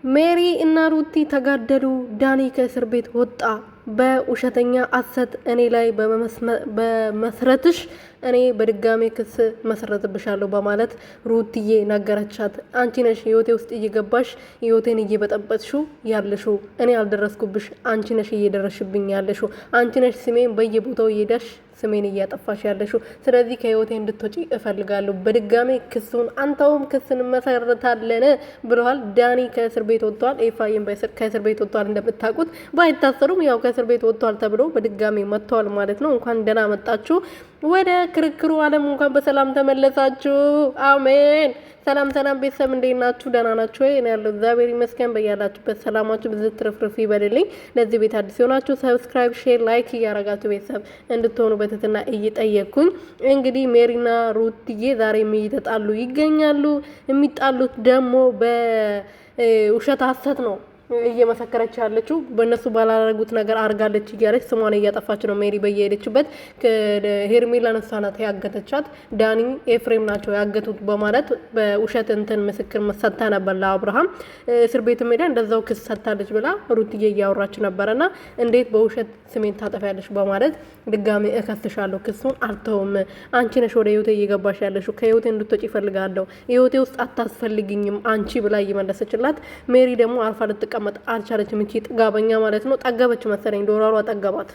ሜሪ እና ሩቲ ተጋደሉ። ዳኒ ከእስር ቤት ወጣ። በውሸተኛ አሰት እኔ ላይ በመስረትሽ እኔ በድጋሜ ክስ መሰረትብሻለሁ በማለት ሩትዬ ነገረቻት። አንቺ ነሽ ህይወቴ ውስጥ እየገባሽ ህይወቴን እየበጠበጥሽው ያለሽው፣ እኔ አልደረስኩብሽ፣ አንቺ ነሽ እየደረስሽብኝ ያለሽው፣ አንቺ ነሽ ስሜን በየቦታው እየሄዳሽ ስሜን እያጠፋሽ ያለሽው። ስለዚህ ከህይወቴ እንድትወጪ እፈልጋለሁ። በድጋሜ ክሱን አንተውም ክስን መሰረታለን ብለዋል። ዳኒ ከእስር ቤት ወጥቷል። ኤፋይም ከእስር ቤት ወጥቷል። እንደምታውቁት ባይታሰሩም ያው ከእስር ቤት ወጥቷል ተብሎ በድጋሜ መጥተዋል ማለት ነው። እንኳን ደህና መጣችሁ ወደ ክርክሩ ዓለም፣ እንኳን በሰላም ተመለሳችሁ። አሜን። ሰላም ሰላም ቤተሰብ እንዴት ናችሁ? ደህና ናችሁ ወይ? እኔ ያለው እግዚአብሔር ይመስገን። በያላችሁበት ሰላማችሁ ብዝት ትርፍርፍ ይበልልኝ። ለዚህ ቤት አዲስ የሆናችሁ ሰብስክራይብ፣ ሼር፣ ላይክ እያረጋችሁ ቤተሰብ እንድትሆኑ በትህትና እየጠየቅኩኝ እንግዲህ ሜሪና ሩትዬ ዛሬም እየተጣሉ ይገኛሉ። የሚጣሉት ደግሞ በውሸት ሀሰት ነው እየመሰከረች ያለችው። በእነሱ ባላረጉት ነገር አርጋለች እያለች ስሟን እያጠፋች ነው ሜሪ በየሄደችበት። ሄርሜላ ነሳ ናት ያገተቻት፣ ዳኒ ኤፍሬም ናቸው ያገቱት በማለት በውሸት እንትን ምስክር ሰጥታ ነበር ለአብርሃም። እስር ቤት ሜዳ እንደዛው ክስ ሰጥታለች ብላ ሩትዬ እያወራች ነበረና እንዴት በውሸት ስሜን ታጠፊያለች በማለት ድጋሚ እከስሻለሁ፣ ክሱን አልተውም፣ አንቺ ነሽ ወደ ህይወቴ እየገባሽ ያለሽው፣ ከህይወቴ እንድትወጪ ይፈልጋለሁ፣ ህይወቴ ውስጥ አታስፈልግኝም አንቺ ብላ እየመለሰችላት። ሜሪ ደግሞ አልፋ ልትቀመጥ አልቻለችም። እቺ ጥጋበኛ ማለት ነው። ጠገበች መሰለኝ፣ ዶላሯ ጠገባት።